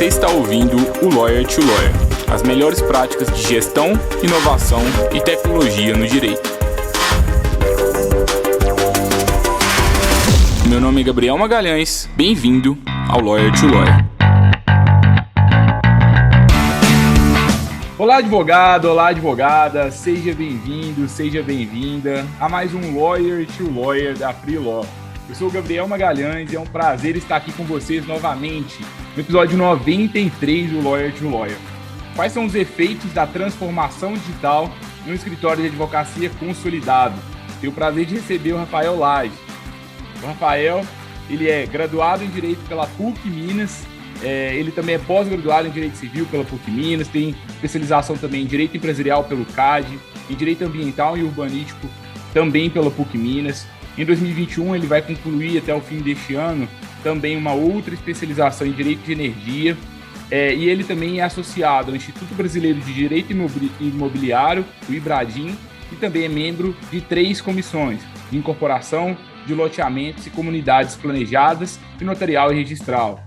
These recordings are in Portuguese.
Você está ouvindo o Lawyer to Lawyer, as melhores práticas de gestão, inovação e tecnologia no direito. Meu nome é Gabriel Magalhães, bem-vindo ao Lawyer to Lawyer. Olá, advogado, olá, advogada, seja bem-vindo, seja bem-vinda a mais um Lawyer to Lawyer da Free Law. Eu sou o Gabriel Magalhães e é um prazer estar aqui com vocês novamente no episódio 93 do Lawyer to Lawyer. Quais são os efeitos da transformação digital no escritório de advocacia consolidado? Tenho o prazer de receber o Rafael Lage. O Rafael, ele é graduado em Direito pela PUC Minas, ele também é pós-graduado em Direito Civil pela PUC Minas, tem especialização também em Direito Empresarial pelo CAD, em Direito Ambiental e Urbanístico também pela PUC Minas. Em 2021, ele vai concluir até o fim deste ano também uma outra especialização em Direito de Energia, e ele também é associado ao Instituto Brasileiro de Direito Imobiliário, o IBRADIM, e também é membro de 3 comissões de incorporação, de loteamentos e comunidades planejadas e notarial e registral.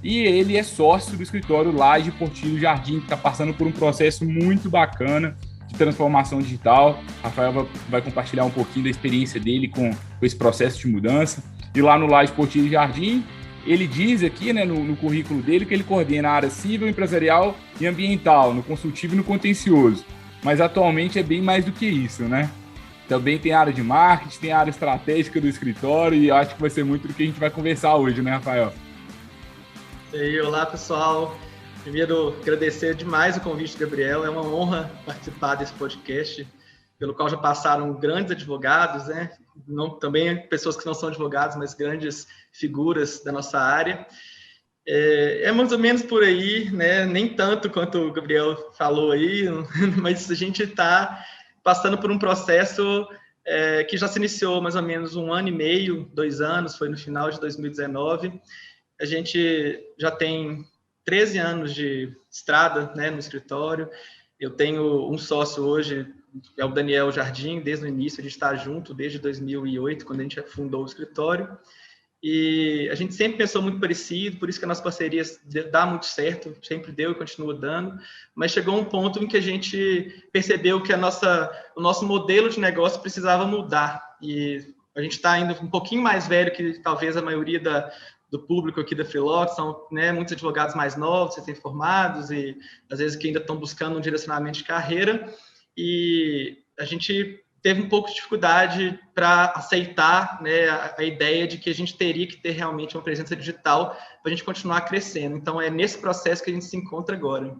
E ele é sócio do escritório Lage Portillo Jardim, que está passando por um processo muito bacana de transformação digital. Rafael vai compartilhar um pouquinho da experiência dele com esse processo de mudança. E lá no Lage Portillo Jardim, ele diz aqui, né, no currículo dele, que ele coordena a área civil, empresarial e ambiental, no consultivo e no contencioso. Mas atualmente é bem mais do que isso, né? Também tem a área de marketing, tem a área estratégica do escritório, e eu acho que vai ser muito do que a gente vai conversar hoje, né, Rafael? E aí, olá, pessoal. Primeiro, agradecer demais o convite, Gabriel. É uma honra participar desse podcast, pelo qual já passaram grandes advogados, né? Também pessoas que não são advogados, mas grandes figuras da nossa área. É mais ou menos por aí, né? Nem tanto quanto o Gabriel falou aí, mas a gente está passando por um processo que já se iniciou mais ou menos 1 ano e meio, 2 anos, foi no final de 2019. A gente já tem 13 anos de estrada, né, no escritório. Eu tenho um sócio hoje, é o Daniel Jardim, desde o início, a gente está junto desde 2008, quando a gente fundou o escritório. E a gente sempre pensou muito parecido, por isso que a nossa parceria dá muito certo, sempre deu e continua dando. Mas chegou um ponto em que a gente percebeu que o nosso modelo de negócio precisava mudar. E a gente está ainda um pouquinho mais velho que talvez a maioria do público aqui da Free Law, são, né, muitos advogados mais novos, recém-formados e às vezes que ainda estão buscando um direcionamento de carreira, e a gente teve um pouco de dificuldade para aceitar, né, a ideia de que a gente teria que ter realmente uma presença digital para a gente continuar crescendo. Então é nesse processo que a gente se encontra agora.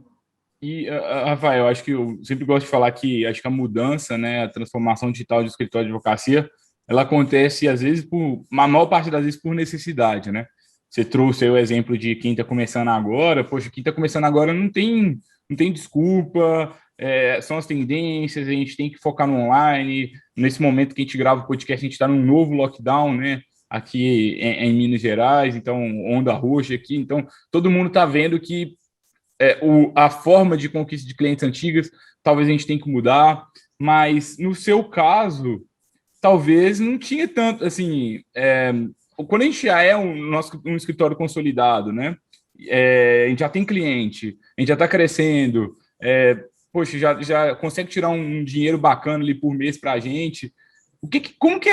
E, Rafael, acho que eu sempre gosto de falar que acho que a mudança, né, a transformação digital de escritório de advocacia, ela acontece às vezes a maior parte das vezes por necessidade, né? Você trouxe aí o exemplo de quem está começando agora. Poxa, quem está começando agora não tem desculpa, são as tendências, a gente tem que focar no online. Nesse momento que a gente grava o podcast, a gente está num novo lockdown, né? Aqui em Minas Gerais, então, onda roxa aqui. Então, todo mundo está vendo que a forma de conquista de clientes antigas, talvez a gente tenha que mudar, mas no seu caso, talvez não tinha tanto, assim... Quando a gente já é um escritório consolidado, né? A gente já tem cliente, a gente já está crescendo, poxa, já consegue tirar um dinheiro bacana ali por mês para a gente. Como que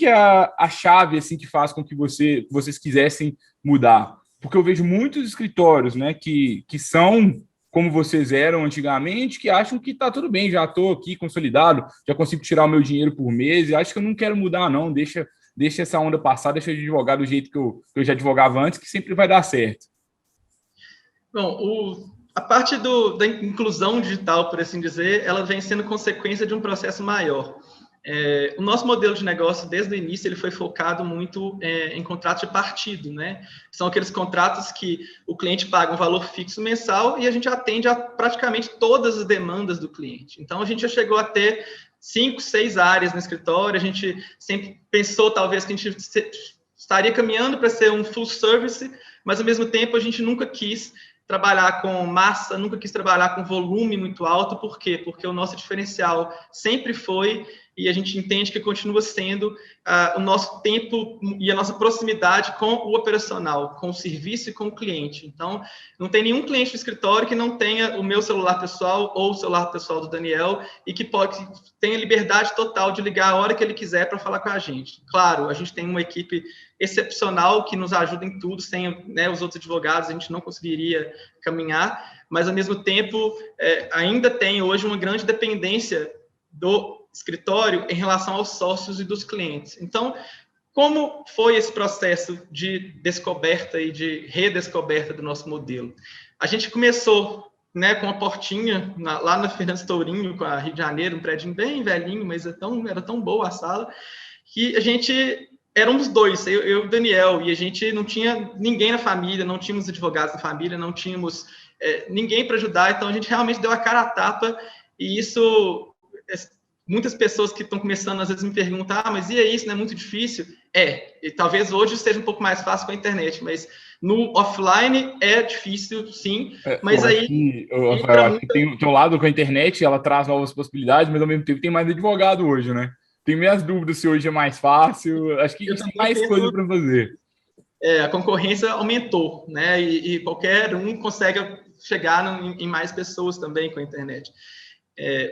é a chave assim, que faz com que vocês quisessem mudar? Porque eu vejo muitos escritórios, né, que são como vocês eram antigamente, que acham que está tudo bem, já estou aqui consolidado, já consigo tirar o meu dinheiro por mês, e acho que eu não quero mudar, não, deixa essa onda passar, deixa eu advogar do jeito que eu já advogava antes, que sempre vai dar certo. Bom, a parte da inclusão digital, por assim dizer, ela vem sendo consequência de um processo maior. O nosso modelo de negócio, desde o início, ele foi focado muito em contratos de partido, né? São aqueles contratos que o cliente paga um valor fixo mensal e a gente atende a praticamente todas as demandas do cliente. Então, a gente já chegou a ter 5, 6 áreas no escritório. A gente sempre pensou, talvez, que a gente estaria caminhando para ser um full service, mas, ao mesmo tempo, a gente nunca quis trabalhar com massa, nunca quis trabalhar com volume muito alto. Por quê? Porque o nosso diferencial sempre foi e a gente entende que continua sendo o nosso tempo e a nossa proximidade com o operacional, com o serviço e com o cliente. Então, não tem nenhum cliente no escritório que não tenha o meu celular pessoal ou o celular pessoal do Daniel e que tenha liberdade total de ligar a hora que ele quiser para falar com a gente. Claro, a gente tem uma equipe excepcional que nos ajuda em tudo, sem os outros advogados a gente não conseguiria caminhar, mas ao mesmo tempo ainda tem hoje uma grande dependência do escritório em relação aos sócios e dos clientes. Então, como foi esse processo de descoberta e de redescoberta do nosso modelo? A gente começou com uma portinha lá na Fernando Tourinho, com a Rio de Janeiro, um prédio bem velhinho, mas era tão boa a sala, que a gente éramos dois, eu e o Daniel, e a gente não tinha ninguém na família, não tínhamos advogados na família, não tínhamos ninguém para ajudar, então a gente realmente deu a cara a tapa, e isso... Muitas pessoas que estão começando, às vezes, me perguntam, mas e é isso, não é muito difícil? E talvez hoje seja um pouco mais fácil com a internet, mas no offline é difícil, sim, mas aí... Eu acho que tem um lado com a internet, ela traz novas possibilidades, mas ao mesmo tempo tem mais advogado hoje, né? Tem minhas dúvidas se hoje é mais fácil, acho que tem mais coisa para fazer. A concorrência aumentou, né? E qualquer um consegue chegar em mais pessoas também com a internet.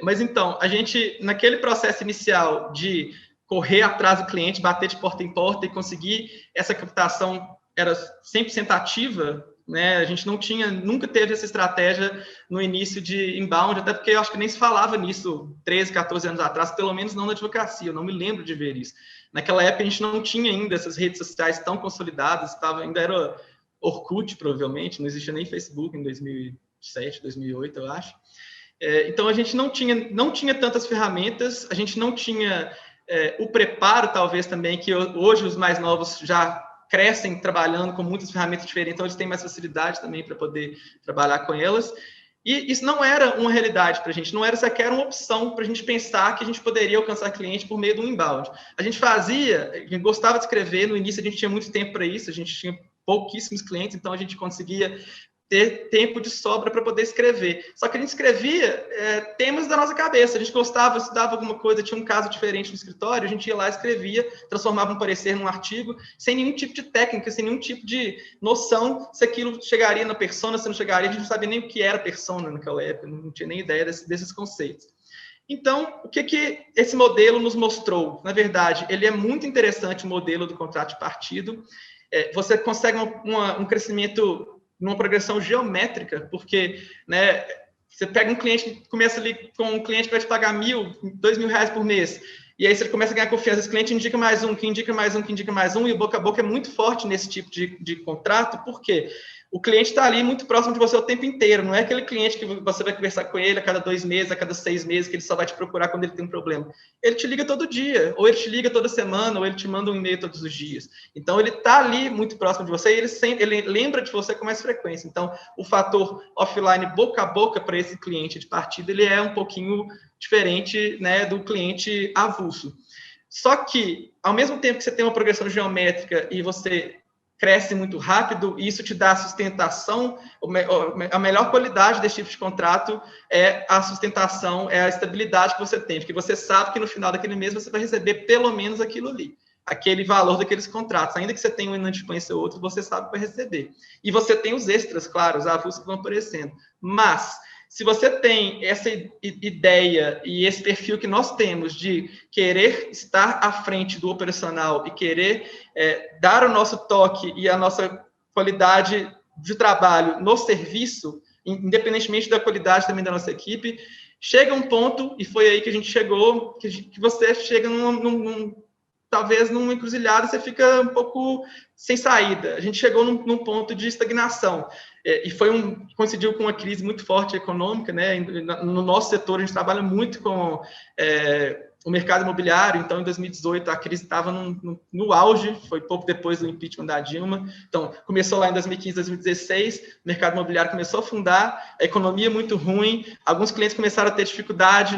Mas então, a gente, naquele processo inicial de correr atrás do cliente, bater de porta em porta e conseguir essa captação, era 100% ativa, né? A gente nunca teve essa estratégia no início de inbound, até porque eu acho que nem se falava nisso 13, 14 anos atrás, pelo menos não na advocacia, eu não me lembro de ver isso. Naquela época a gente não tinha ainda essas redes sociais tão consolidadas, ainda era Orkut, provavelmente, não existia nem Facebook em 2007, 2008, eu acho. Então, a gente não tinha tantas ferramentas, a gente não tinha o preparo, talvez, também, que hoje os mais novos já crescem trabalhando com muitas ferramentas diferentes, então eles têm mais facilidade também para poder trabalhar com elas. E isso não era uma realidade para a gente, não era sequer uma opção para a gente pensar que a gente poderia alcançar cliente por meio do inbound. A gente gostava de escrever, no início a gente tinha muito tempo para isso, a gente tinha pouquíssimos clientes, então a gente conseguia ter tempo de sobra para poder escrever. Só que a gente escrevia temas da nossa cabeça. A gente gostava, estudava alguma coisa, tinha um caso diferente no escritório, a gente ia lá, escrevia, transformava um parecer num artigo, sem nenhum tipo de técnica, sem nenhum tipo de noção se aquilo chegaria na persona, se não chegaria. A gente não sabia nem o que era persona naquela época, não tinha nem ideia desses conceitos. Então, o que esse modelo nos mostrou? Na verdade, ele é muito interessante, o modelo do contrato de partido. Você consegue um crescimento numa progressão geométrica, porque você pega um cliente que começa ali com um cliente que vai te pagar R$1.000, R$2.000 por mês, e aí você começa a ganhar confiança, esse cliente indica mais um, que indica mais um, que indica mais um, e o boca a boca é muito forte nesse tipo de contrato, porque o cliente está ali muito próximo de você o tempo inteiro, não é aquele cliente que você vai conversar com ele a cada 2 meses, a cada 6 meses, que ele só vai te procurar quando ele tem um problema. Ele te liga todo dia, ou ele te liga toda semana, ou ele te manda um e-mail todos os dias. Então, ele está ali muito próximo de você e ele lembra de você com mais frequência. Então, o fator offline boca a boca para esse cliente de partida, ele é um pouquinho diferente, do cliente avulso. Só que, ao mesmo tempo que você tem uma progressão geométrica e você cresce muito rápido, e isso te dá sustentação, a melhor qualidade desse tipo de contrato é a sustentação, é a estabilidade que você tem, porque você sabe que no final daquele mês você vai receber pelo menos aquilo ali, aquele valor daqueles contratos, ainda que você tenha um inadimplência ou outro, você sabe que vai receber. E você tem os extras, claro, os avulsos que vão aparecendo. Mas, se você tem essa ideia e esse perfil que nós temos de querer estar à frente do operacional e querer dar o nosso toque e a nossa qualidade de trabalho no serviço, independentemente da qualidade também da nossa equipe, chega um ponto, e foi aí que a gente chegou, que você chega talvez numa encruzilhada, você fica um pouco sem saída. A gente chegou num ponto de estagnação. E coincidiu com uma crise muito forte econômica, No nosso setor, a gente trabalha muito com o mercado imobiliário, então, em 2018, a crise estava no auge, foi pouco depois do impeachment da Dilma. Então, começou lá em 2015, 2016, o mercado imobiliário começou a afundar, a economia muito ruim, alguns clientes começaram a ter dificuldade,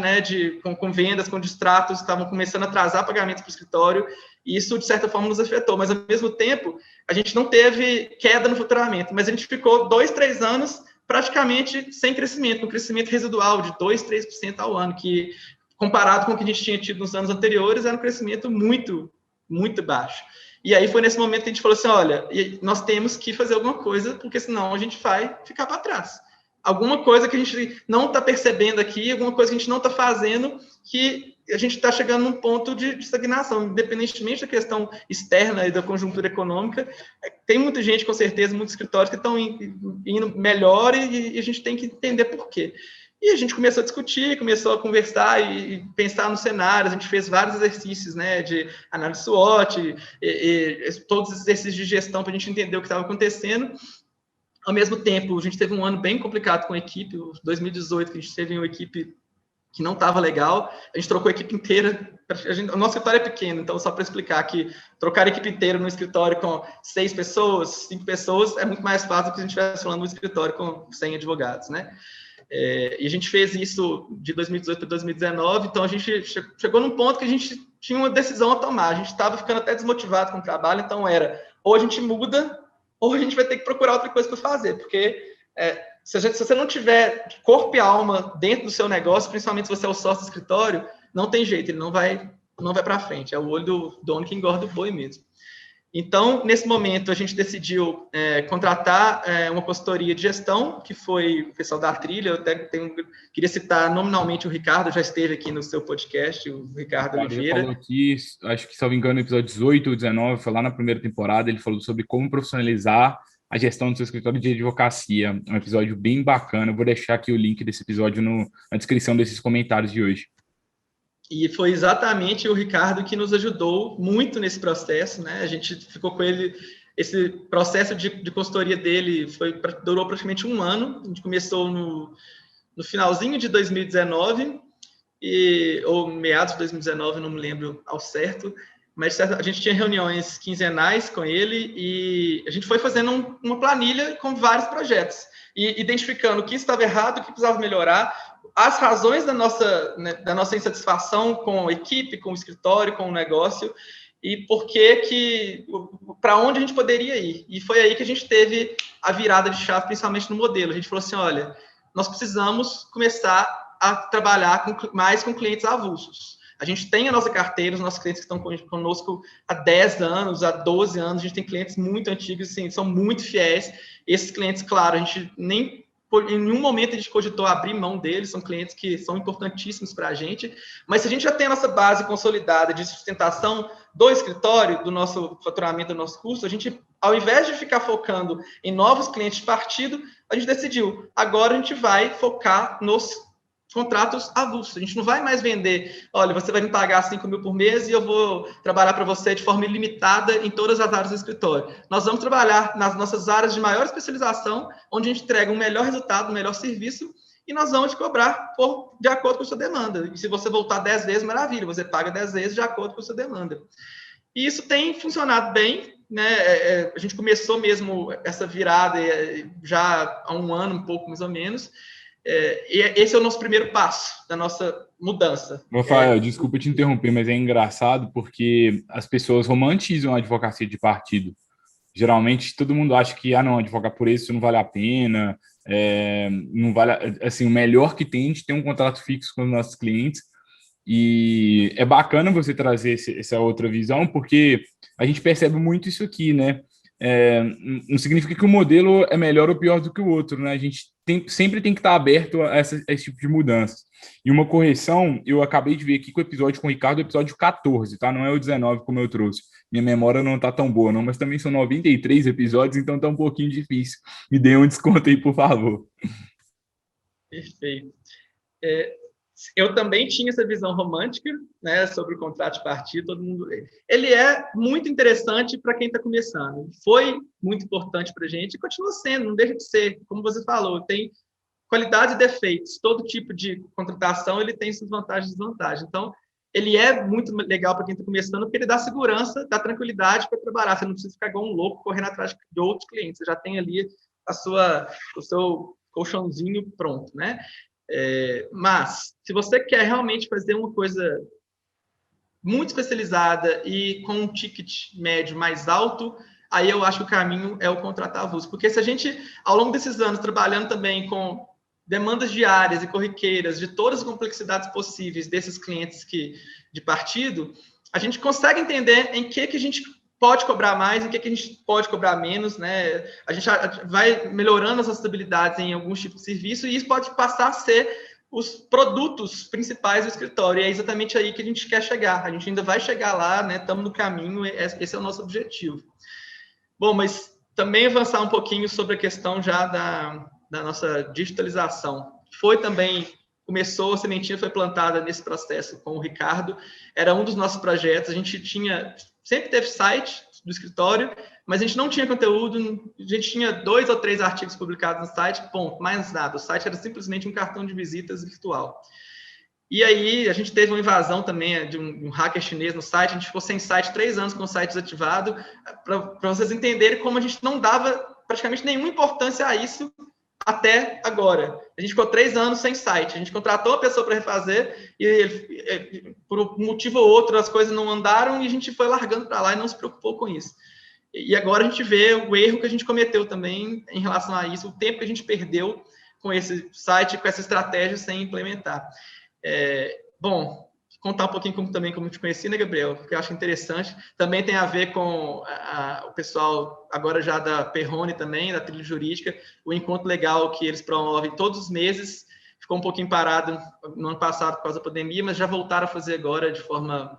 com vendas, com distratos, estavam começando a atrasar pagamentos para o escritório, e isso, de certa forma, nos afetou. Mas, ao mesmo tempo, a gente não teve queda no faturamento, mas a gente ficou 2, 3 anos praticamente sem crescimento, um crescimento residual de 2, 3% ao ano, que comparado com o que a gente tinha tido nos anos anteriores, era um crescimento muito, muito baixo. E aí foi nesse momento que a gente falou assim, olha, nós temos que fazer alguma coisa, porque senão a gente vai ficar para trás. Alguma coisa que a gente não está percebendo aqui, alguma coisa que a gente não está fazendo, que a gente está chegando num ponto de estagnação, independentemente da questão externa e da conjuntura econômica. Tem muita gente, com certeza, muitos escritórios que estão indo melhor e a gente tem que entender por quê. E a gente começou a discutir, começou a conversar e pensar nos cenários. A gente fez vários exercícios, né, de análise SWOT, todos os exercícios de gestão para a gente entender o que estava acontecendo. Ao mesmo tempo, a gente teve um ano bem complicado com a equipe. 2018, que a gente teve uma equipe que não estava legal. A gente trocou a equipe inteira. O nosso escritório é pequeno, então só para explicar que trocar a equipe inteira no escritório com 6 pessoas, 5 pessoas, é muito mais fácil do que a gente estivesse falando no escritório com 100 advogados, né? E a gente fez isso de 2018 para 2019, então a gente chegou num ponto que a gente tinha uma decisão a tomar, a gente estava ficando até desmotivado com o trabalho, então era, ou a gente muda, ou a gente vai ter que procurar outra coisa para fazer, porque se você não tiver corpo e alma dentro do seu negócio, principalmente se você é o sócio do escritório, não tem jeito, ele não vai para frente, é o olho do dono que engorda o boi mesmo. Então, nesse momento, a gente decidiu contratar uma consultoria de gestão, que foi o pessoal da Trilha. Eu até queria citar nominalmente o Ricardo, já esteve aqui no seu podcast, o Ricardo Oliveira. Ele falou aqui, acho que, se não me engano, no episódio 18 ou 19, foi lá na primeira temporada, ele falou sobre como profissionalizar a gestão do seu escritório de advocacia. Um episódio bem bacana. Eu vou deixar aqui o link desse episódio na descrição desses comentários de hoje. E foi exatamente o Ricardo que nos ajudou muito nesse processo, né? A gente ficou com ele, esse processo de consultoria dele durou praticamente um ano. A gente começou no finalzinho de 2019, ou meados de 2019, não me lembro ao certo, mas a gente tinha reuniões quinzenais com ele e a gente foi fazendo uma planilha com vários projetos, e identificando o que estava errado, o que precisava melhorar, as razões da nossa insatisfação com a equipe, com o escritório, com o negócio, e para onde a gente poderia ir. E foi aí que a gente teve a virada de chave, principalmente no modelo. A gente falou assim, olha, nós precisamos começar a trabalhar mais com clientes avulsos. A gente tem a nossa carteira, os nossos clientes que estão conosco há 10 anos, há 12 anos, a gente tem clientes muito antigos, assim, são muito fiéis. Esses clientes, claro, a gente nem... Em nenhum momento a gente cogitou abrir mão deles, são clientes que são importantíssimos para a gente, mas se a gente já tem a nossa base consolidada de sustentação do escritório, do nosso faturamento, do nosso custo, a gente, ao invés de ficar focando em novos clientes de partido, a gente decidiu, agora a gente vai focar nos contratos avulsos. A gente não vai mais vender, olha, você vai me pagar 5 mil por mês e eu vou trabalhar para você de forma ilimitada em todas as áreas do escritório. Nós vamos trabalhar nas nossas áreas de maior especialização, onde a gente entrega um melhor resultado, um melhor serviço, e nós vamos te cobrar de acordo com a sua demanda. E se você voltar 10 vezes, maravilha, você paga 10 vezes de acordo com a sua demanda. E isso tem funcionado bem, né? A gente começou mesmo essa virada já há um ano, um pouco mais ou menos. E esse é o nosso primeiro passo da nossa mudança. Rafael, desculpa te interromper, mas é engraçado porque as pessoas romantizam a advocacia de partido. Geralmente, todo mundo acha que, não, advogar por isso não vale a pena, não vale, assim, o melhor que tem, a gente tem um contrato fixo com os nossos clientes, e é bacana você trazer essa outra visão, porque a gente percebe muito isso aqui, né? Não significa que o modelo é melhor ou pior do que o outro, né? A gente sempre tem que estar aberto a esse tipo de mudanças. E uma correção, eu acabei de ver aqui com o episódio com o Ricardo, o episódio 14, tá? Não é o 19 como eu trouxe. Minha memória não tá tão boa, não, mas também são 93 episódios, então tá um pouquinho difícil. Me dê um desconto aí, por favor. Perfeito. Eu também tinha essa visão romântica, né, sobre o contrato de partido. Todo mundo, ele é muito interessante para quem está começando. Foi muito importante para a gente e continua sendo, não deixa de ser. Como você falou, tem qualidades e defeitos. Todo tipo de contratação ele tem suas vantagens e desvantagens. Então, ele é muito legal para quem está começando, porque ele dá segurança, dá tranquilidade para trabalhar. Você não precisa ficar igual um louco correndo atrás de outros clientes. Você já tem ali o seu colchãozinho pronto, né? Mas, se você quer realmente fazer uma coisa muito especializada e com um ticket médio mais alto, aí eu acho que o caminho é o contratar avulso. Porque se a gente, ao longo desses anos, trabalhando também com demandas diárias e corriqueiras de todas as complexidades possíveis desses clientes de partido, a gente consegue entender em que a gente pode cobrar mais, em que a gente pode cobrar menos, né? A gente vai melhorando as acessibilidades em alguns tipos de serviço e isso pode passar a ser os produtos principais do escritório. E é exatamente aí que a gente quer chegar. A gente ainda vai chegar lá, né? Estamos no caminho, esse é o nosso objetivo. Bom, mas também avançar um pouquinho sobre a questão já da nossa digitalização. Começou, a sementinha foi plantada nesse processo com o Ricardo, era um dos nossos projetos, a gente sempre teve site do escritório, mas a gente não tinha conteúdo, a gente tinha 2 ou 3 artigos publicados no site, ponto, mais nada, o site era simplesmente um cartão de visitas virtual. E aí a gente teve uma invasão também de um hacker chinês no site, a gente ficou sem site 3 anos com o site desativado, para vocês entenderem como a gente não dava praticamente nenhuma importância a isso até agora. A gente ficou 3 anos sem site. A gente contratou a pessoa para refazer e, por um motivo ou outro, as coisas não andaram e a gente foi largando para lá e não se preocupou com isso. E agora a gente vê o erro que a gente cometeu também em relação a isso, o tempo que a gente perdeu com esse site, com essa estratégia sem implementar. Bom, contar um pouquinho também como eu te conheci, né, Gabriel? Porque eu acho interessante. Também tem a ver com o pessoal, agora já da Perrone também, da trilha jurídica, o encontro legal que eles promovem todos os meses. Ficou um pouquinho parado no ano passado por causa da pandemia, mas já voltaram a fazer agora de forma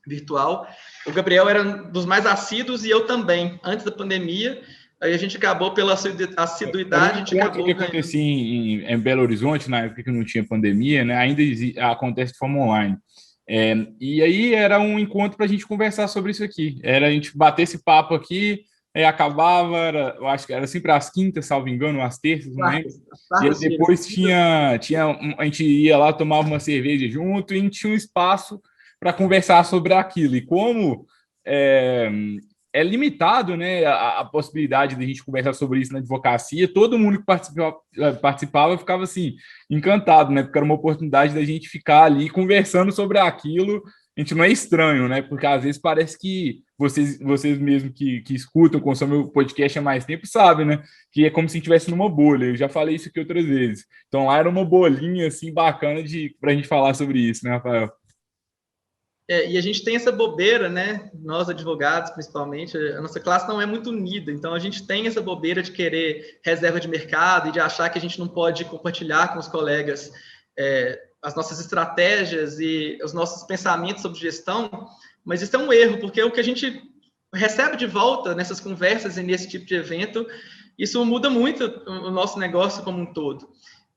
virtual. O Gabriel era um dos mais assíduos e eu também, antes da pandemia. Aí a gente acabou pela assiduidade. O que acontecia em Belo Horizonte, na época que não tinha pandemia, né, ainda acontece de forma online. E aí era um encontro para a gente conversar sobre isso aqui. Era a gente bater esse papo aqui, acabava, eu acho que era sempre às quintas, salvo engano, às terças, não lembro. E aí depois a gente ia lá, tomava uma cerveja junto e a gente tinha um espaço para conversar sobre aquilo. E como é limitado, né, a possibilidade de a gente conversar sobre isso na advocacia, todo mundo que participava ficava assim, encantado, né, porque era uma oportunidade da gente ficar ali conversando sobre aquilo. A gente não é estranho, né, porque às vezes parece que vocês mesmo que escutam, consomem o podcast há mais tempo, sabem, né, que é como se estivesse numa bolha. Eu já falei isso aqui outras vezes. Então lá era uma bolinha, assim, bacana para a gente falar sobre isso, né, Rafael? E a gente tem essa bobeira, né? Nós, advogados, principalmente, a nossa classe não é muito unida, então a gente tem essa bobeira de querer reserva de mercado e de achar que a gente não pode compartilhar com os colegas as nossas estratégias e os nossos pensamentos sobre gestão, mas isso é um erro, porque o que a gente recebe de volta nessas conversas e nesse tipo de evento, isso muda muito o nosso negócio como um todo.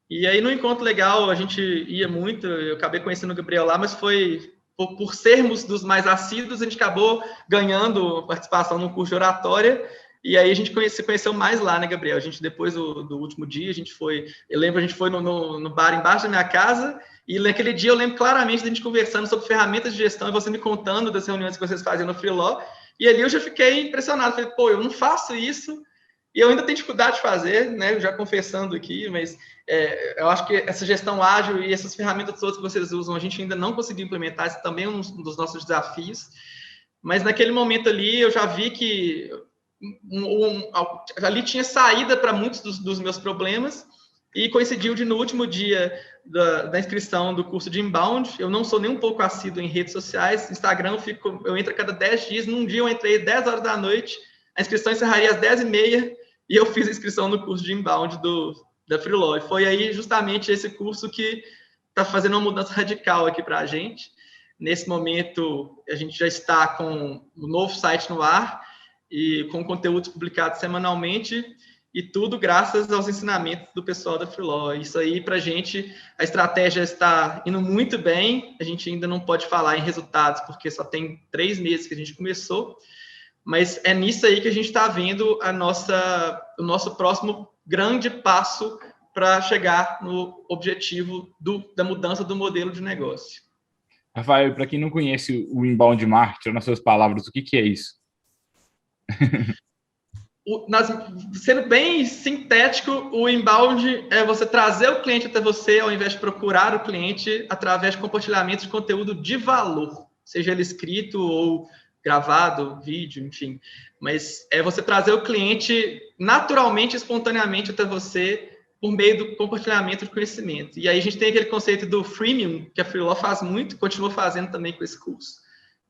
E aí, no encontro legal, a gente ia muito, eu acabei conhecendo o Gabriel lá, mas foi... Por sermos dos mais assíduos, a gente acabou ganhando participação no curso de oratória, e aí a gente se conheceu mais lá, né, Gabriel? A gente, depois do último dia, a gente foi no bar embaixo da minha casa, e naquele dia eu lembro claramente da gente conversando sobre ferramentas de gestão, e você me contando das reuniões que vocês faziam no Freeló, e ali eu já fiquei impressionado, falei, pô, eu não faço isso, e eu ainda tenho dificuldade de fazer, né, já confessando aqui, mas eu acho que essa gestão ágil e essas ferramentas todas que vocês usam, a gente ainda não conseguiu implementar, isso também é um dos nossos desafios, mas naquele momento ali eu já vi que ali tinha saída para muitos dos meus problemas, e coincidiu de no último dia da inscrição do curso de Inbound, eu não sou nem um pouco assíduo em redes sociais, Instagram eu entro a cada 10 dias, num dia eu entrei 10 horas da noite, a inscrição encerraria às 10h30, e eu fiz a inscrição no curso de Inbound da Freeló. E foi aí justamente esse curso que está fazendo uma mudança radical aqui para a gente. Nesse momento, a gente já está com o novo site no ar e com conteúdos publicados semanalmente, e tudo graças aos ensinamentos do pessoal da Freeló. Isso aí, para a gente, a estratégia está indo muito bem. A gente ainda não pode falar em resultados, porque só tem 3 meses que a gente começou, mas é nisso aí que a gente está vendo o nosso próximo grande passo para chegar no objetivo da mudança do modelo de negócio. Rafael, para quem não conhece o inbound marketing, nas suas palavras, o que é isso? Sendo bem sintético, o inbound é você trazer o cliente até você, ao invés de procurar o cliente, através de compartilhamento de conteúdo de valor, seja ele escrito ou gravado, vídeo, enfim. Mas é você trazer o cliente naturalmente, espontaneamente até você, por meio do compartilhamento de conhecimento. E aí a gente tem aquele conceito do freemium, que a Freeló faz muito e continua fazendo também com esse curso.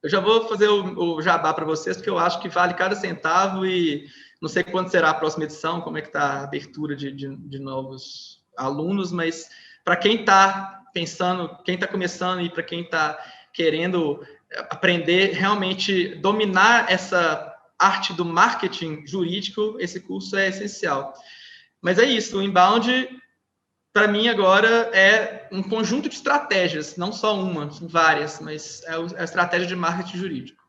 Eu já vou fazer o jabá para vocês, porque eu acho que vale cada centavo e não sei quando será a próxima edição, como é que está a abertura de novos alunos, mas para quem está pensando, quem está começando e para quem está querendo aprender, realmente dominar essa arte do marketing jurídico, esse curso é essencial. Mas é isso, o Inbound, para mim, agora é um conjunto de estratégias, não só uma, são várias, mas é a estratégia de marketing jurídico.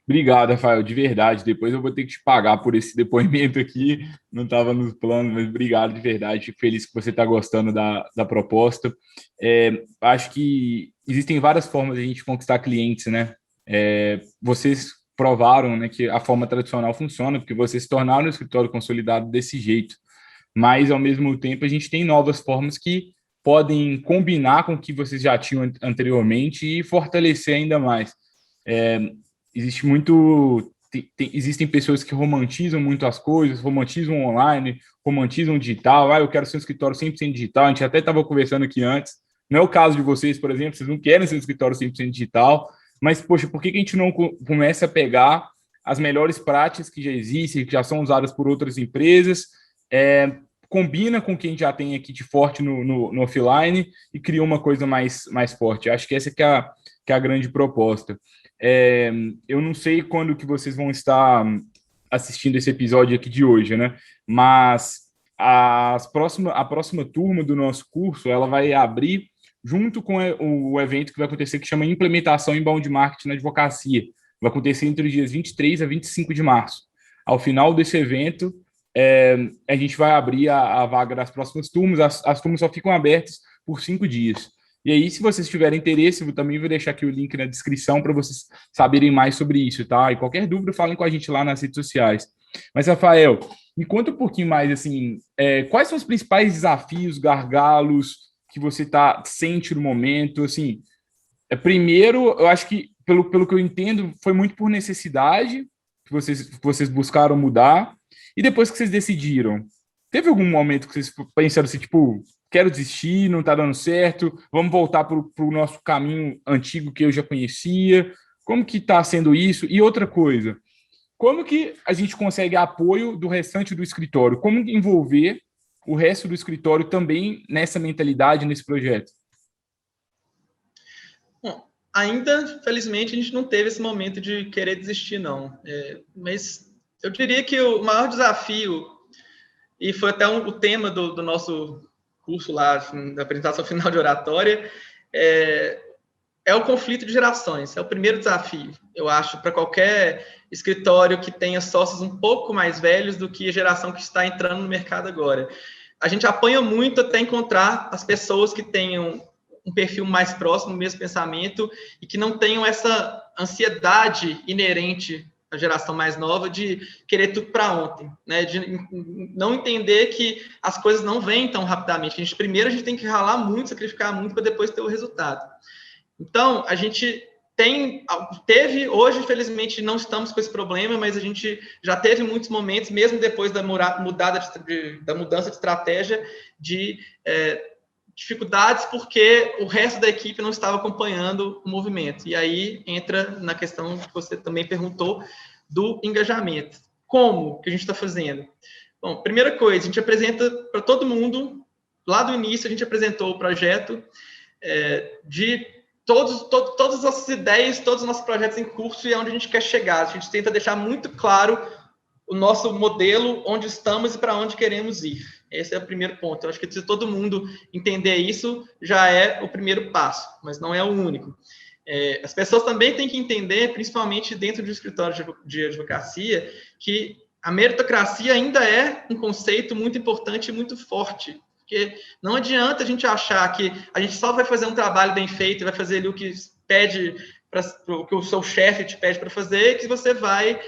Obrigado, Rafael, de verdade. Depois eu vou ter que te pagar por esse depoimento aqui, não estava nos planos, mas obrigado de verdade. Fico feliz que você está gostando da proposta. Acho que existem várias formas de a gente conquistar clientes, né? Vocês provaram, né, que a forma tradicional funciona, porque vocês se tornaram um escritório consolidado desse jeito. Mas, ao mesmo tempo, a gente tem novas formas que podem combinar com o que vocês já tinham anteriormente e fortalecer ainda mais. Existem pessoas que romantizam muito as coisas, romantizam online, romantizam digital. Eu quero ser um escritório 100% digital. A gente até estava conversando aqui antes. Não é o caso de vocês, por exemplo, vocês não querem ser um escritório 100% digital, mas, poxa, por que a gente não começa a pegar as melhores práticas que já existem, que já são usadas por outras empresas, combina com o que a gente já tem aqui de forte no offline e cria uma coisa mais forte? Acho que essa que é a grande proposta. Eu não sei quando que vocês vão estar assistindo esse episódio aqui de hoje, né? Mas a próxima turma do nosso curso, ela vai abrir junto com o evento que vai acontecer, que chama Implementação Inbound Marketing na Advocacia. Vai acontecer entre os dias 23 a 25 de março. Ao final desse evento, a gente vai abrir a vaga das próximas turmas. As turmas só ficam abertas por 5 dias. E aí, se vocês tiverem interesse, eu também vou deixar aqui o link na descrição para vocês saberem mais sobre isso, tá? E qualquer dúvida, falem com a gente lá nas redes sociais. Mas, Rafael, me conta um pouquinho mais, assim, quais são os principais desafios, gargalos que você sente no momento? Assim, primeiro, eu acho que, pelo que eu entendo, foi muito por necessidade que vocês buscaram mudar. E depois que vocês decidiram, teve algum momento que vocês pensaram assim, tipo, quero desistir, não está dando certo, vamos voltar para o nosso caminho antigo que eu já conhecia? Como que está sendo isso? E outra coisa, como que a gente consegue apoio do restante do escritório? Como envolver o resto do escritório também nessa mentalidade, nesse projeto? Bom, ainda, felizmente, a gente não teve esse momento de querer desistir, não. Mas eu diria que o maior desafio, e foi até o tema do nosso curso lá, da apresentação final de oratória, é o conflito de gerações. É o primeiro desafio, eu acho, para qualquer escritório que tenha sócios um pouco mais velhos do que a geração que está entrando no mercado agora. A gente apanha muito até encontrar as pessoas que tenham um perfil mais próximo, o mesmo pensamento, e que não tenham essa ansiedade inerente à geração mais nova de querer tudo para ontem, né? De não entender que as coisas não vêm tão rapidamente. Primeiro a gente tem que ralar muito, sacrificar muito para depois ter o resultado. Então, a gente teve, hoje, infelizmente, não estamos com esse problema, mas a gente já teve muitos momentos, mesmo depois da mudança de estratégia, de dificuldades, porque o resto da equipe não estava acompanhando o movimento. E aí entra na questão que você também perguntou, do engajamento. Como que a gente está fazendo? Bom, primeira coisa, a gente apresenta para todo mundo, lá do início a gente apresentou o projeto de todas as nossas ideias, todos os nossos projetos em curso e aonde a gente quer chegar. A gente tenta deixar muito claro o nosso modelo, onde estamos e para onde queremos ir. Esse é o primeiro ponto. Eu acho que se todo mundo entender isso, já é o primeiro passo, mas não é o único. As pessoas também têm que entender, principalmente dentro do escritório de advocacia, que a meritocracia ainda é um conceito muito importante e muito forte. Porque não adianta a gente achar que a gente só vai fazer um trabalho bem feito, vai fazer ali o que pede, o que o seu chefe te pede para fazer, que você vai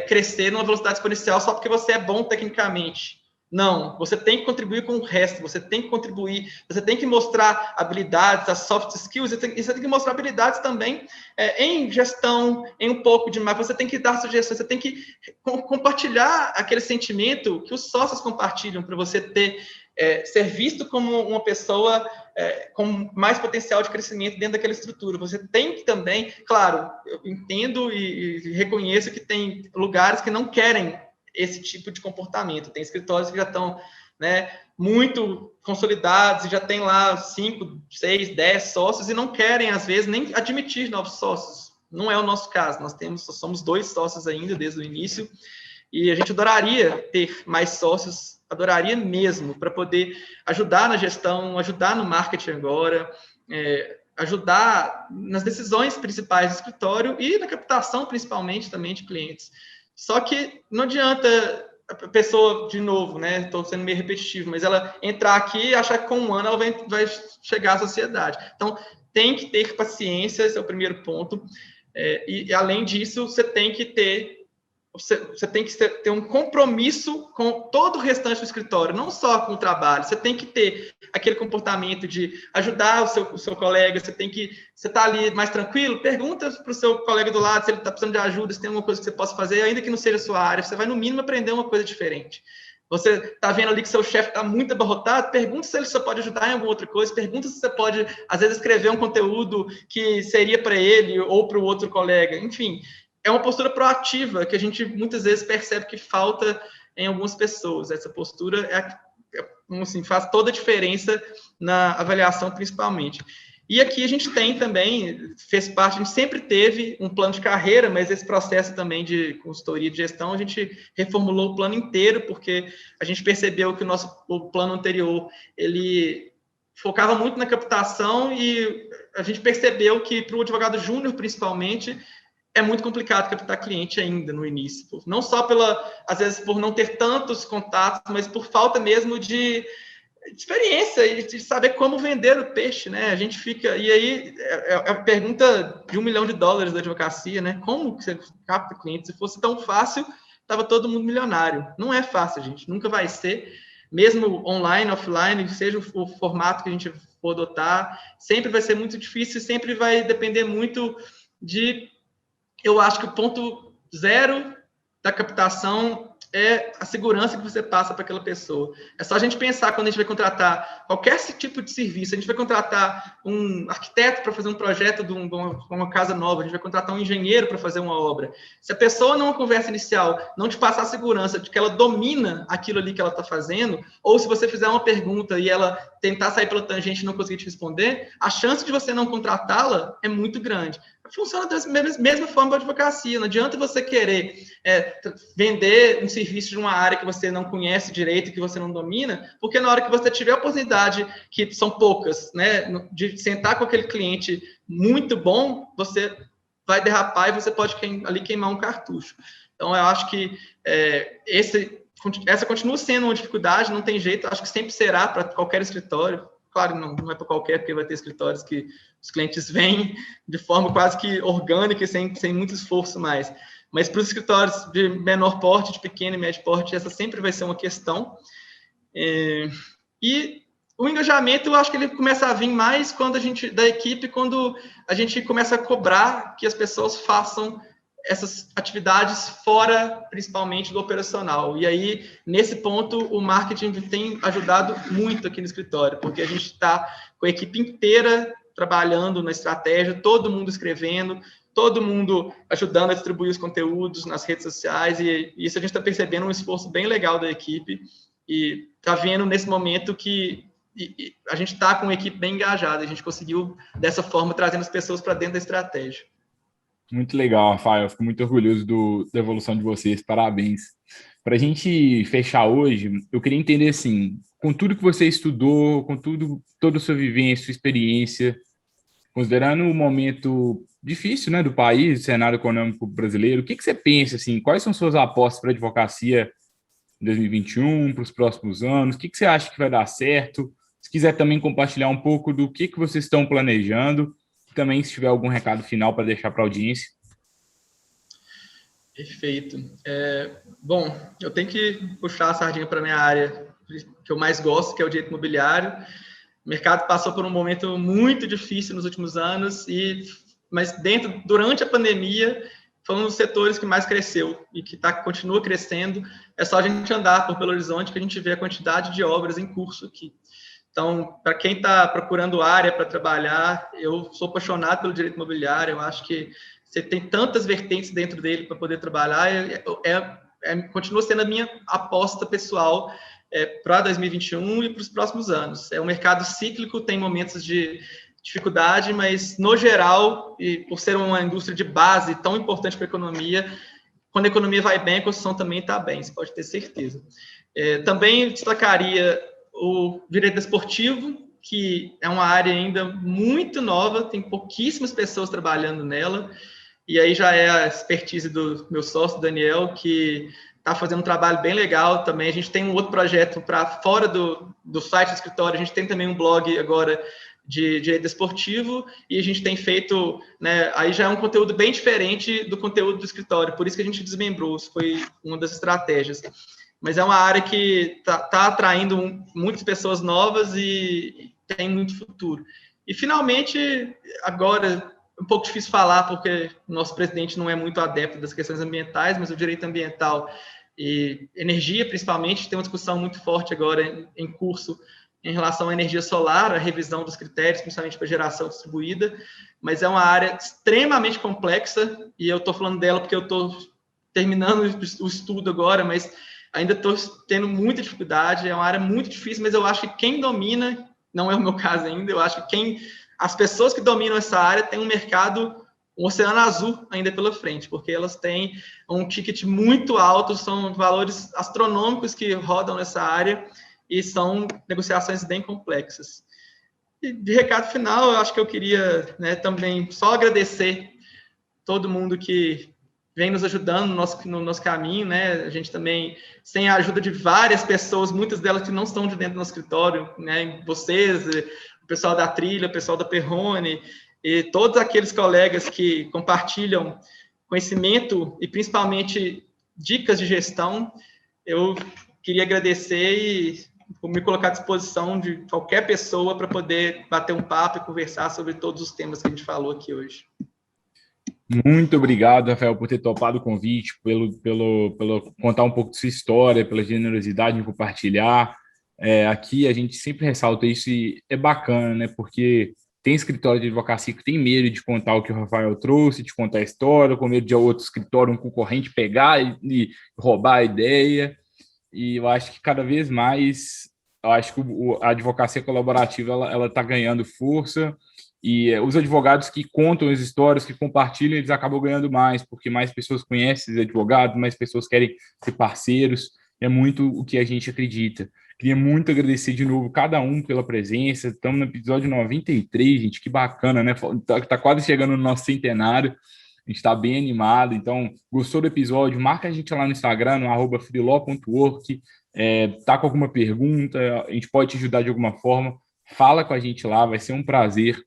crescer numa velocidade exponencial só porque você é bom tecnicamente. Não, você tem que contribuir com o resto, você tem que contribuir, você tem que mostrar habilidades, as soft skills, e você tem que mostrar habilidades também em gestão, em um pouco de mais, você tem que dar sugestões, você tem que compartilhar aquele sentimento que os sócios compartilham para você ter ser visto como uma pessoa com mais potencial de crescimento dentro daquela estrutura. Você tem que também, claro, eu entendo e reconheço que tem lugares que não querem esse tipo de comportamento. Tem escritórios que já estão, né, muito consolidados e já tem lá 5, 6, 10 sócios e não querem, às vezes, nem admitir novos sócios. Não é o nosso caso. Nós somos 2 sócios ainda desde o início e a gente adoraria ter mais sócios, adoraria mesmo, para poder ajudar na gestão, ajudar no marketing agora, ajudar nas decisões principais do escritório e na captação, principalmente, também de clientes. Só que não adianta a pessoa, de novo, né? Estou sendo meio repetitivo, mas ela entrar aqui e achar que com um ano ela vai chegar à sociedade. Então, tem que ter paciência, esse é o primeiro ponto. E além disso, você tem que ter um compromisso com todo o restante do escritório, não só com o trabalho. Você tem que ter aquele comportamento de ajudar o seu colega. Você está ali mais tranquilo, pergunta para o seu colega do lado se ele está precisando de ajuda, se tem alguma coisa que você possa fazer, ainda que não seja a sua área. Você vai, no mínimo, aprender uma coisa diferente. Você está vendo ali que seu chefe está muito abarrotado, pergunta se ele só pode ajudar em alguma outra coisa, pergunta se você pode, às vezes, escrever um conteúdo que seria para ele ou para o outro colega. Enfim, é uma postura proativa que a gente muitas vezes percebe que falta em algumas pessoas. Essa postura assim, faz toda a diferença na avaliação, principalmente. E aqui a gente tem também, fez parte, a gente sempre teve um plano de carreira, mas esse processo também de consultoria de gestão, a gente reformulou o plano inteiro, porque a gente percebeu que o plano anterior, ele focava muito na captação e a gente percebeu que para o advogado júnior, principalmente, é muito complicado captar cliente ainda no início. Não só às vezes, por não ter tantos contatos, mas por falta mesmo de experiência e de saber como vender o peixe, né? A gente fica... E aí, é a pergunta de $1 milhão da advocacia, né? Como que você capta cliente? Se fosse tão fácil, estava todo mundo milionário. Não é fácil, gente. Nunca vai ser. Mesmo online, offline, seja o formato que a gente for adotar, sempre vai ser muito difícil, sempre vai depender muito de... Eu acho que o ponto zero da captação é a segurança que você passa para aquela pessoa. É só a gente pensar quando a gente vai contratar qualquer tipo de serviço. A gente vai contratar um arquiteto para fazer um projeto de uma casa nova, a gente vai contratar um engenheiro para fazer uma obra. Se a pessoa, numa conversa inicial, não te passar a segurança de que ela domina aquilo ali que ela está fazendo, ou se você fizer uma pergunta e ela tentar sair pela tangente e não conseguir te responder, a chance de você não contratá-la é muito grande. Funciona da mesma forma da advocacia. Não adianta você querer vender um serviço de uma área que você não conhece direito, que você não domina, porque na hora que você tiver a oportunidade, que são poucas, né, de sentar com aquele cliente muito bom, você vai derrapar e você pode ali queimar um cartucho. Então, eu acho que essa continua sendo uma dificuldade, não tem jeito, acho que sempre será para qualquer escritório. Claro, não é para qualquer, porque vai ter escritórios que os clientes vêm de forma quase que orgânica, sem muito esforço mais. Mas para os escritórios de menor porte, de pequeno e médio porte, essa sempre vai ser uma questão. E o engajamento, eu acho que ele começa a vir mais quando da equipe, quando a gente começa a cobrar que as pessoas façam essas atividades fora, principalmente, do operacional. E aí, nesse ponto, o marketing tem ajudado muito aqui no escritório, porque a gente está com a equipe inteira trabalhando na estratégia, todo mundo escrevendo, todo mundo ajudando a distribuir os conteúdos nas redes sociais, e isso a gente está percebendo um esforço bem legal da equipe, e está vendo nesse momento que a gente está com uma equipe bem engajada, a gente conseguiu, dessa forma, trazendo as pessoas para dentro da estratégia. Muito legal, Rafael. Eu fico muito orgulhoso da evolução de vocês. Parabéns. Para a gente fechar hoje, eu queria entender, assim, com tudo que você estudou, com toda a sua vivência, sua experiência, considerando o momento difícil, né, do país, do cenário econômico brasileiro, o que você pensa, assim, quais são suas apostas para a advocacia em 2021, para os próximos anos? O que você acha que vai dar certo? Se quiser também compartilhar um pouco do que vocês estão planejando, também se tiver algum recado final para deixar para a audiência. Perfeito. Bom, eu tenho que puxar a sardinha para a minha área que eu mais gosto, que é o direito imobiliário. O mercado passou por um momento muito difícil nos últimos anos, mas durante a pandemia, foi um dos setores que mais cresceu e que continua crescendo. É só a gente andar por Belo Horizonte que a gente vê a quantidade de obras em curso aqui. Então, para quem está procurando área para trabalhar, eu sou apaixonado pelo direito imobiliário, eu acho que você tem tantas vertentes dentro dele para poder trabalhar, continua sendo a minha aposta pessoal para 2021 e para os próximos anos. É um mercado cíclico, tem momentos de dificuldade, mas, no geral, e por ser uma indústria de base tão importante para a economia, quando a economia vai bem, a construção também está bem, você pode ter certeza. Também destacaria o direito desportivo, que é uma área ainda muito nova, tem pouquíssimas pessoas trabalhando nela, e aí já é a expertise do meu sócio, Daniel, que está fazendo um trabalho bem legal também. A gente tem um outro projeto para fora do site do escritório, a gente tem também um blog agora de direito desportivo, e a gente tem feito, né, aí já é um conteúdo bem diferente do conteúdo do escritório, por isso que a gente desmembrou, isso foi uma das estratégias. Mas é uma área que está atraindo muitas pessoas novas e tem muito futuro. E, finalmente, agora, um pouco difícil falar, porque o nosso presidente não é muito adepto das questões ambientais, mas o direito ambiental e energia, principalmente, tem uma discussão muito forte agora em curso em relação à energia solar, a revisão dos critérios, principalmente para geração distribuída, mas é uma área extremamente complexa, e eu estou falando dela porque eu estou terminando o estudo agora, mas ainda estou tendo muita dificuldade, é uma área muito difícil, mas eu acho que quem domina, não é o meu caso ainda, eu acho que as pessoas que dominam essa área têm um mercado, um oceano azul ainda pela frente, porque elas têm um ticket muito alto, são valores astronômicos que rodam nessa área, e são negociações bem complexas. E de recado final, eu acho que eu queria, né, também só agradecer todo mundo que vem nos ajudando no nosso caminho, né? A gente também, sem a ajuda de várias pessoas, muitas delas que não estão de dentro do nosso escritório, né? Vocês, o pessoal da Trilha, o pessoal da Perrone, e todos aqueles colegas que compartilham conhecimento e principalmente dicas de gestão, eu queria agradecer e me colocar à disposição de qualquer pessoa para poder bater um papo e conversar sobre todos os temas que a gente falou aqui hoje. Muito obrigado, Rafael, por ter topado o convite, pelo contar um pouco de sua história, pela generosidade em compartilhar. Aqui a gente sempre ressalta isso e é bacana, né? Porque tem escritório de advocacia que tem medo de contar o que o Rafael trouxe, de contar a história, com medo de outro escritório, um concorrente pegar e roubar a ideia. E eu acho que cada vez mais, eu acho que a advocacia colaborativa ela está ganhando força, e os advogados que contam as histórias, que compartilham, eles acabam ganhando mais, porque mais pessoas conhecem os advogados, mais pessoas querem ser parceiros, é muito o que a gente acredita. Queria muito agradecer de novo cada um pela presença, estamos no episódio 93, gente, que bacana, né? Tá quase chegando no nosso centenário, a gente está bem animado, então, gostou do episódio? Marca a gente lá no Instagram, no @freelaw.work, tá com alguma pergunta, a gente pode te ajudar de alguma forma, fala com a gente lá, vai ser um prazer.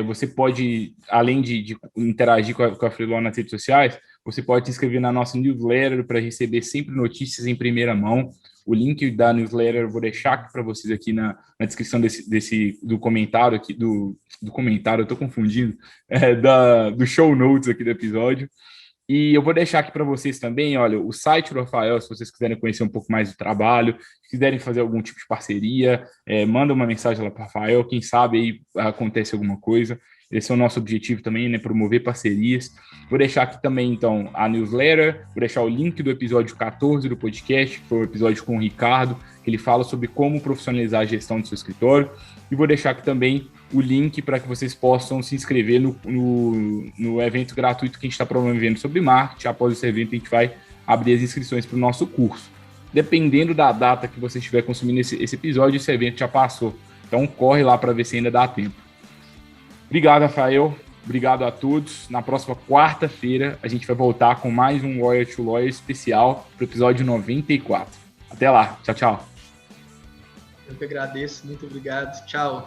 Você pode, além de interagir com a Freelaw nas redes sociais, você pode se inscrever na nossa newsletter para receber sempre notícias em primeira mão. O link da newsletter eu vou deixar aqui para vocês aqui na descrição do comentário aqui, do comentário, eu estou confundindo, do show notes aqui do episódio. E eu vou deixar aqui para vocês também, olha, o site do Rafael, se vocês quiserem conhecer um pouco mais do trabalho, se quiserem fazer algum tipo de parceria, manda uma mensagem lá para o Rafael, quem sabe aí acontece alguma coisa. Esse é o nosso objetivo também, né, promover parcerias. Vou deixar aqui também, então, a newsletter, vou deixar o link do episódio 14 do podcast, que foi o episódio com o Ricardo, que ele fala sobre como profissionalizar a gestão do seu escritório, e vou deixar aqui também o link para que vocês possam se inscrever no evento gratuito que a gente está promovendo sobre marketing. Após esse evento, a gente vai abrir as inscrições para o nosso curso. Dependendo da data que você estiver consumindo esse episódio, esse evento já passou. Então, corre lá para ver se ainda dá tempo. Obrigado, Rafael. Obrigado a todos. Na próxima quarta-feira, a gente vai voltar com mais um Lawyer to Lawyer especial para o episódio 94. Até lá. Tchau, tchau. Eu que agradeço. Muito obrigado. Tchau.